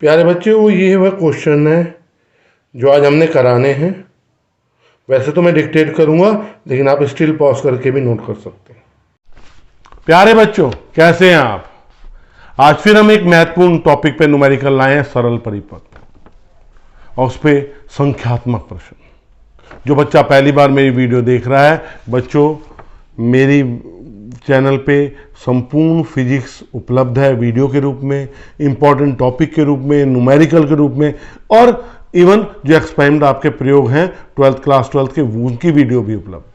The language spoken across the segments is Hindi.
प्यारे बच्चों, ये वह क्वेश्चन है जो आज हमने कराने हैं। वैसे तो मैं डिक्टेट करूंगा, लेकिन आप स्टिल पॉज करके भी नोट कर सकते हैं। प्यारे बच्चों, कैसे हैं आप? आज फिर हम एक महत्वपूर्ण टॉपिक पे न्यूमेरिकल लाए हैं, सरल परिपथ, और उस पर संख्यात्मक प्रश्न। जो बच्चा पहली बार मेरी वीडियो देख रहा है, बच्चों मेरी चैनल पे संपूर्ण फिजिक्स उपलब्ध है वीडियो के रूप में, इंपॉर्टेंट टॉपिक के रूप में, न्यूमेरिकल के रूप में, और इवन जो एक्सपेरिमेंट आपके प्रयोग हैं 12th क्लास 12th के, उनकी वीडियो भी उपलब्ध है।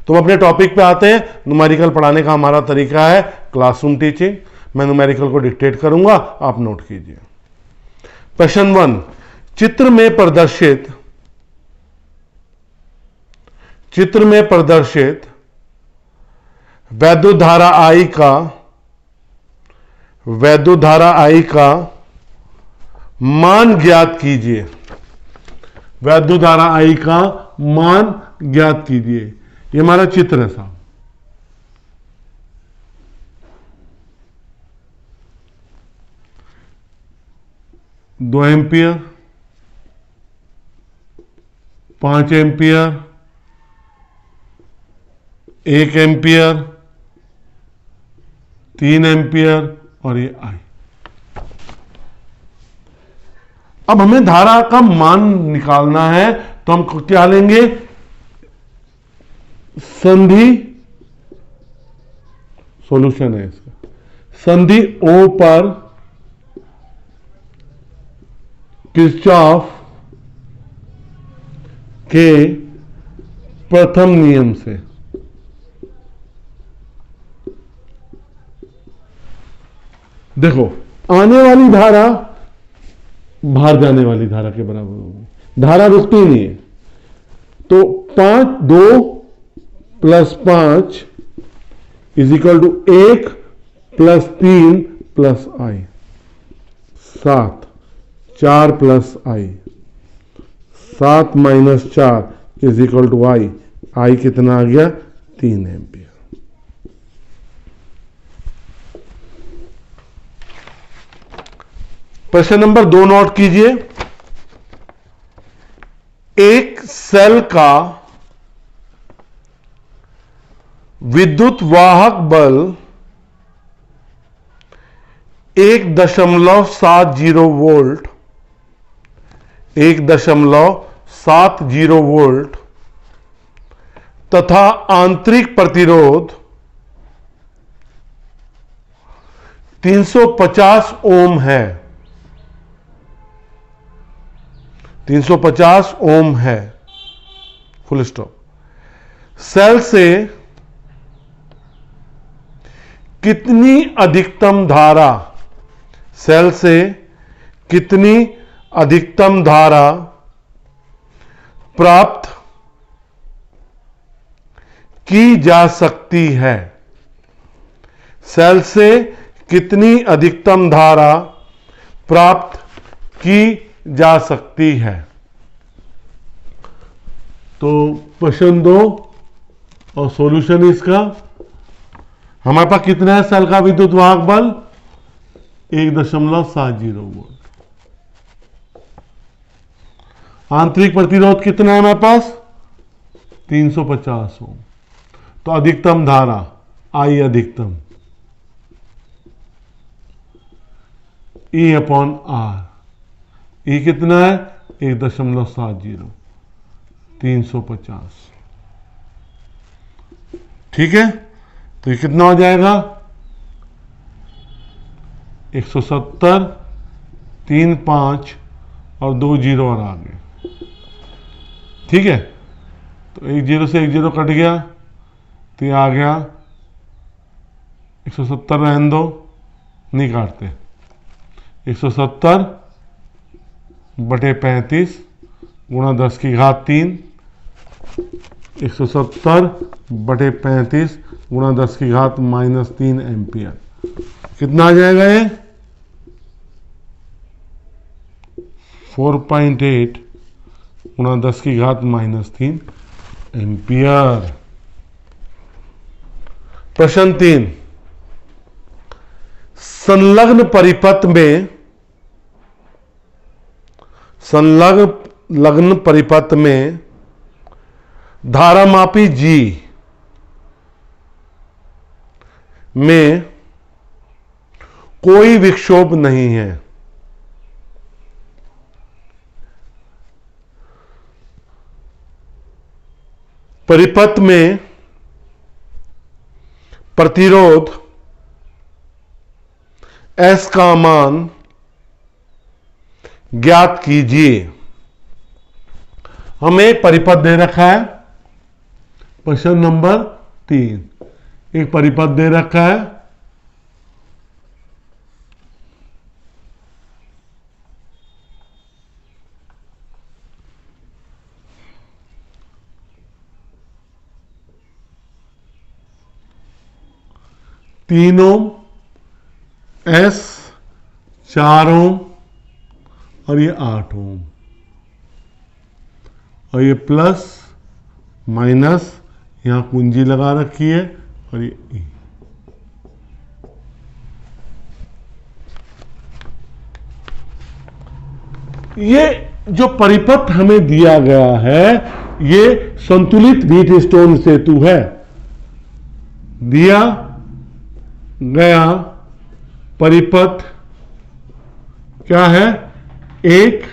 तो हम अपने टॉपिक पे आते हैं। न्यूमेरिकल पढ़ाने का हमारा तरीका है क्लासरूम टीचिंग। मैं न्यूमेरिकल को डिक्टेट करूंगा, आप नोट कीजिए। क्वेश्चन 1, चित्र में प्रदर्शित वैद्युत धारा I का मान ज्ञात कीजिए। वैद्युत धारा I का मान ज्ञात कीजिए। ये हमारा चित्र है साहब। दो एम्पियर, 5 एम्पियर, 1 एम्पियर, 3 एम्पियर, और ये I। अब हमें धारा का मान निकालना है, तो हम क्या लेंगे? संधि, सॉल्यूशन है इसका, संधि O पर किरचॉफ के प्रथम नियम से। देखो, आने वाली धारा बाहर जाने वाली धारा के बराबर होगी, धारा रुकती नहीं है। तो 2 + 5 = 1 + 3 + I, 7, 4 + I, 7 - 4 = I। I कितना आ गया? 3 एम्पियर। प्रश्न नंबर 2 नोट कीजिए। एक सेल का विद्युत वाहक बल 1.70 वोल्ट 1.70 वोल्ट तथा आंतरिक प्रतिरोध 350 ओम है। 350 ओम है, फुल स्टॉप। सेल से कितनी अधिकतम धारा प्राप्त की जा सकती है? सेल से कितनी अधिकतम धारा प्राप्त की जा सकती है? तो क्वेश्चन 2 और सॉल्यूशन इसका, हमारे पास कितना है सेल का विद्युत वाहक बल? 1.70 वोल्ट। आंतरिक प्रतिरोध कितना है हमारे पास? 350 ओम। तो अधिकतम धारा I अधिकतम E/R। E कितना है? 1.70, 350। ठीक है, तो ये कितना हो जाएगा? 170, 3 5 और 2 0 और आगे। ठीक है, तो 1 0 से 1 0 कट गया, तो ये आ गया 170। रहने दो, नहीं काटते। 170 बटे 35 गुणा 10⁻3। 170 बटे 35 गुणा 10⁻³ एम्पियर। कितना आ जाएगा ये? 4.8 गुणा 10⁻³ एम्पियर। प्रश्न 3, संलग्न परिपथ में धारामापी G में कोई विक्षोभ नहीं है। परिपथ में प्रतिरोध S का मान ज्ञात कीजिए। हमें परिपथ दे रखा है, प्रश्न नंबर 3, एक परिपथ दे रखा है। तीन ओम, S 4 ओम और ये 8 ओम, और ये प्लस माइनस यहां कुंजी लगा रखी है, और ये E। ये जो परिपथ हमें दिया गया है, ये संतुलित व्हीटस्टोन सेतु है। दिया गया परिपथ क्या है? एक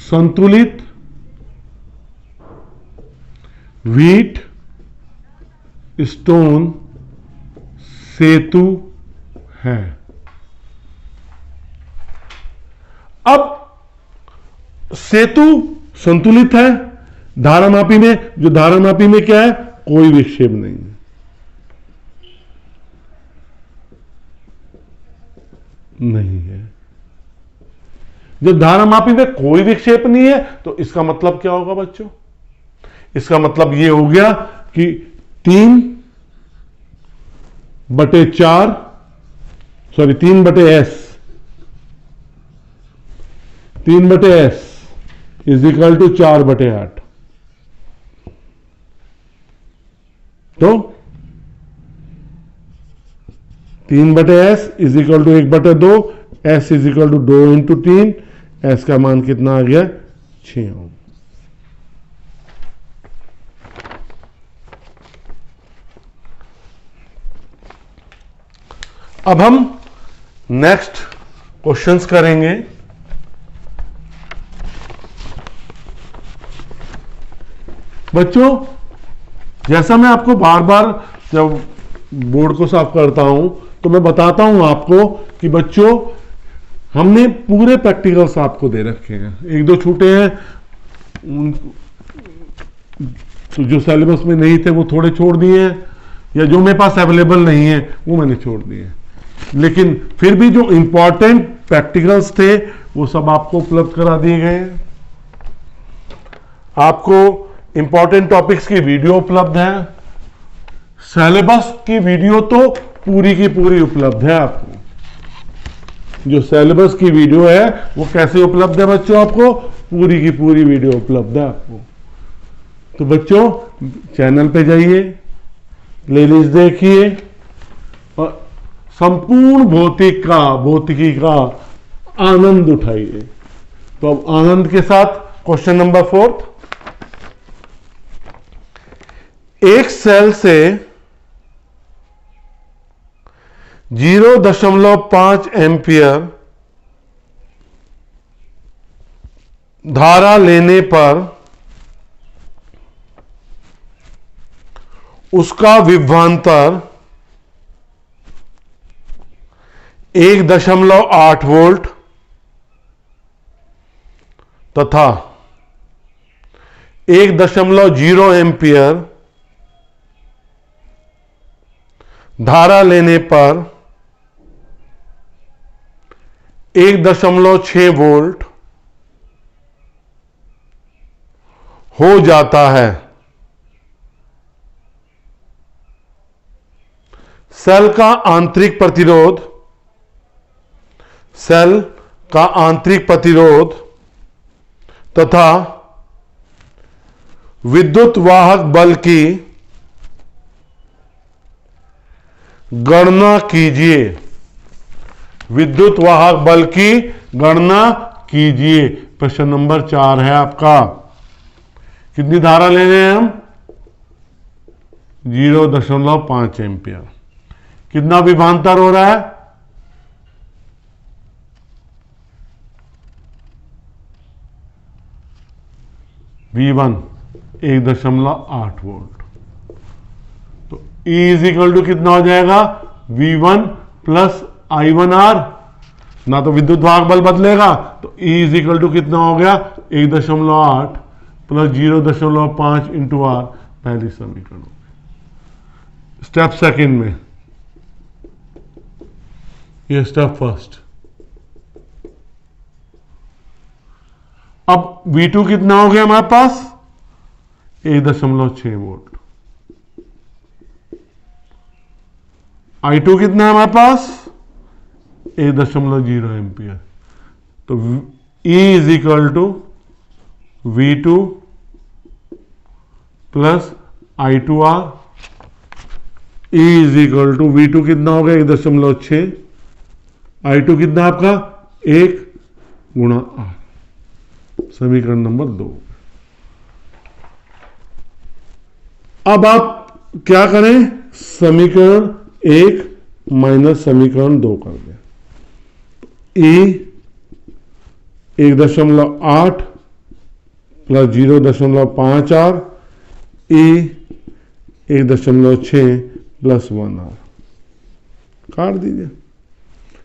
संतुलित व्हीट स्टोन सेतु है। अब सेतु संतुलित है, धारामापी में, जो धारामापी में क्या है? कोई विक्षेप नहीं है। नहीं है। जब धारामापी में कोई विक्षेप नहीं है तो इसका मतलब क्या होगा बच्चों? इसका मतलब यह हो गया कि 3/4 sorry 3/S 3/S is equal to 4/8। तो 3/S is equal to 1/2, S is equal to 2 × 3, S का मान कितना आ गया? 6 ओम। अब हम नेक्स्ट क्वेश्चंस करेंगे। बच्चों, जैसा मैं आपको बार बार जब बोर्ड को साफ करता हूं तो मैं बताता हूं आपको कि बच्चों हमने पूरे प्रैक्टिकल्स आपको दे रखे हैं, एक दो छूटे हैं तो जो सिलेबस में नहीं थे वो थोड़े छोड़ दिए हैं, या जो मेरे पास अवेलेबल नहीं है वो मैंने छोड़ दिए। लेकिन फिर भी जो इंपॉर्टेंट प्रैक्टिकल्स थे वो सब आपको उपलब्ध करा दिए गए हैं। आपको इंपॉर्टेंट टॉपिक्स की वीडियो उपलब्ध है, सिलेबस की वीडियो तो पूरी की पूरी उपलब्ध है आपको। जो सिलेबस की वीडियो है वो कैसे उपलब्ध है बच्चों? आपको पूरी की पूरी वीडियो उपलब्ध है आपको। तो बच्चों चैनल पे जाइए, प्लेलिस्ट देखिए और संपूर्ण भौतिकी का आनंद उठाइए। तो अब आनंद के साथ क्वेश्चन नंबर 4, एक सेल से 0.5 एम्पियर धारा लेने पर उसका विभवांतर 1.8 वोल्ट तथा 1.0 एम्पियर धारा लेने पर 1.6 वोल्ट हो जाता है। सेल का आंतरिक प्रतिरोध तथा विद्युत वाहक बल की गणना कीजिए, विद्युत वाहक बल की गणना कीजिए। प्रश्न नंबर 4 है आपका। कितनी धारा ले रहे हैं हम? 0.5 एम्पियर। कितना विभवांतर हो रहा है? V1 1.8 volt. तो E इज इक्वल टू कितना हो जाएगा? V1 plus I1R। ना तो विद्युत वाहक बल बदलेगा, तो E इज इक्वल टू कितना हो गया? 1.8 प्लस 0.5 इंटू R। पहली समीकरण हो गई। स्टेप सेकंड में, ये स्टेप फर्स्ट। अब V2 कितना हो गया हमारे पास? 1.6 वोल्ट। I2 कितना है हमारे पास? 1.0 एम्पियर। तो E is equal to V2 plus I2R। E is equal to V2 कितना हो गया? 1.6। I2 कितना आपका? 1 गुणा 8। समीकरण नंबर 2। अब आप क्या करें? समीकरण 1 माइनस समीकरण 2 कर दें। E 1.8 plus 0.5R, E 1.6 plus 1R। काट दीजिए।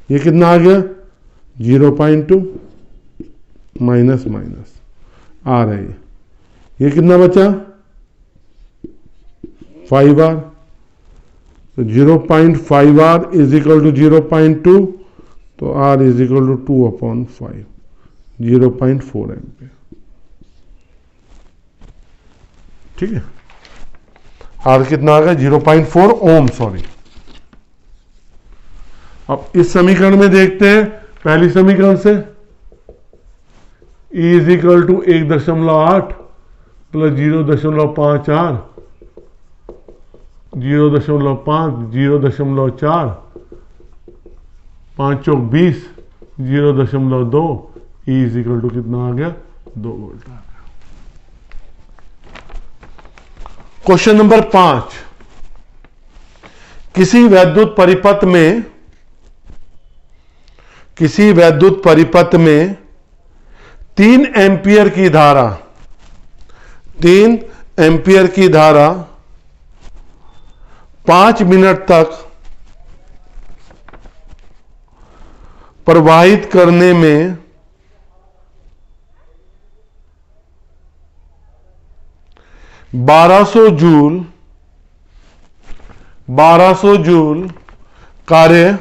ये कितना आ गया? 0.2 माइनस माइनस R है। ये कितना बचा? 5R। तो 0.5R इज इक्वल टू 0.2, तो R is equal to 2/5, 0.4 ampere. ठीक है। R कितना आ गया? 0.4 ओम, सॉरी। अब इस समीकरण में देखते हैं, पहली समीकरण से E is equal to 1.8 plus 0.5R, 0.5, 0.4, 5 चौक 20, 0.2। E इज इक्वल टू कितना आ गया? 2 वोल्ट आ गया। Question number 5। किसी वैद्युत परिपथ में 3 एम्पियर की धारा 5 मिनट तक प्रवाहित करने में 1200 जूल कार्य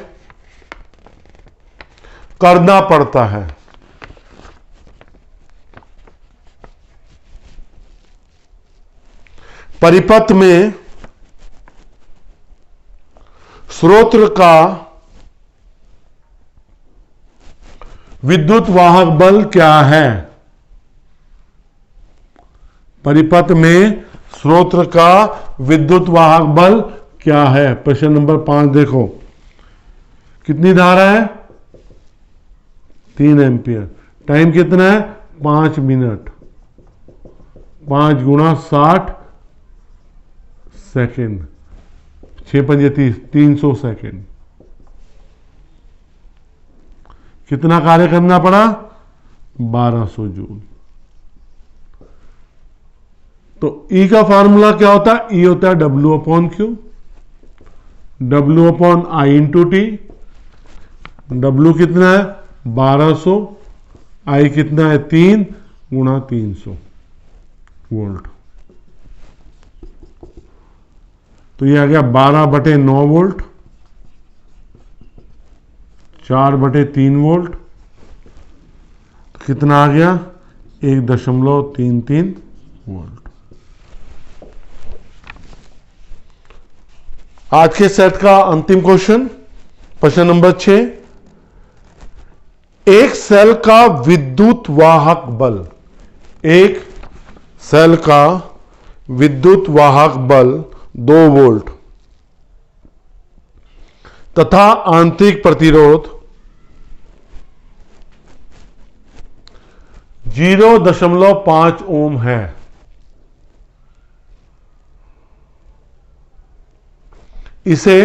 करना पड़ता है। परिपथ में स्रोत का विद्युत वाहक बल क्या है? परिपथ में स्रोत का विद्युत वाहक बल क्या है? प्रश्न नंबर 5 देखो। कितनी धारा है? 3 एम्पियर। टाइम कितना है? 5 मिनट। 5 गुणा 60 सेकेंड, 6×5 = 30, 300 सेकेंड। कितना कार्य करना पड़ा? 1200 जूल। तो E का फार्मूला क्या होता है? E होता है W/Q, W/I into T। W कितना है? 1200। I कितना है? 3 गुणा 300 वोल्ट। तो ये आ गया 12/9 वोल्ट, 4/3 वोल्ट। कितना आ गया? 1.33 वोल्ट। आज के सेट का अंतिम क्वेश्चन, प्रश्न नंबर 6। एक सेल का विद्युत वाहक बल, एक सेल का विद्युत वाहक बल 2 वोल्ट तथा आंतरिक प्रतिरोध 0.5 ओम है। इसे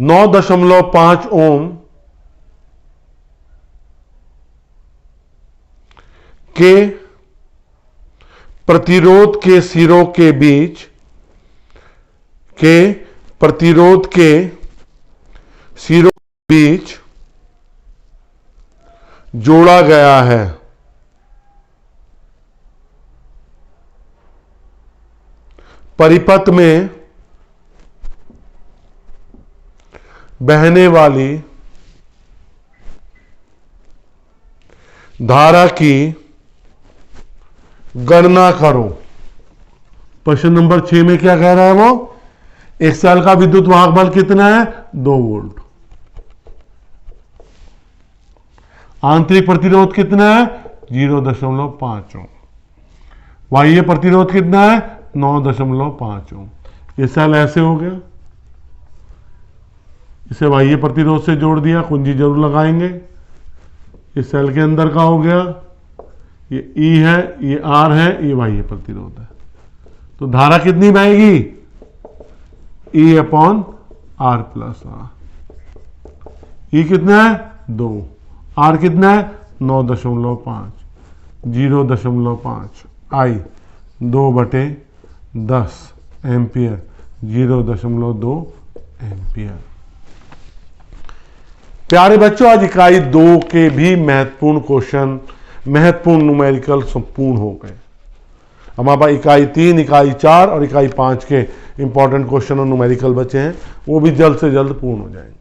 9.5 ओम के प्रतिरोध के सिरों के बीच जोड़ा गया है। परिपथ में बहने वाली धारा की गणना करो। प्रश्न नंबर 6 में क्या कह रहा है वो? एक सेल का विद्युत वाहक बल कितना है? 2 वोल्ट। आंतरिक प्रतिरोध कितना है? 0.5 ओम। बाह्य प्रतिरोध कितना है? 9.5 ओम। ये सेल ऐसे हो गया, इसे बाह्य प्रतिरोध से जोड़ दिया, कुंजी जरूर लगाएंगे। इस सेल के अंदर का हो गया, ये E है, ये R है, ये बाह्य प्रतिरोध है। तो धारा कितनी बहेगी? E/R plus R। E कितना है? 2। R कितना है? 9.5। 0.5 I 2/10 एम्पियर, 0.2 एम्पियर। प्यारे बच्चों, आज इकाई 2 के भी महत्वपूर्ण क्वेश्चन, महत्वपूर्ण न्यूमेरिकल संपूर्ण हो गए। हमारे पास इकाई 3, इकाई 4 और इकाई 5 के इंपॉर्टेंट क्वेश्चन और न्यूमेरिकल बचे हैं, वो भी जल्द से जल्द पूर्ण हो जाएंगे।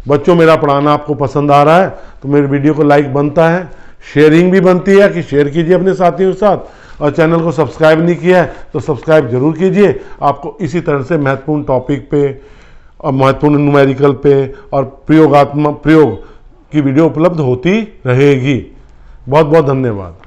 बच्चों, मेरा पढ़ाना आपको पसंद आ रहा है तो मेरे वीडियो को लाइक बनता है, शेयरिंग भी बनती है कि शेयर कीजिए अपने साथियों के साथ, और चैनल को सब्सक्राइब नहीं किया है तो सब्सक्राइब जरूर कीजिए। आपको इसी तरह से महत्वपूर्ण टॉपिक पे और महत्वपूर्ण न्यूमेरिकल पे और प्रयोग की वीडियो उपलब्ध होती रहेगी। बहुत बहुत धन्यवाद।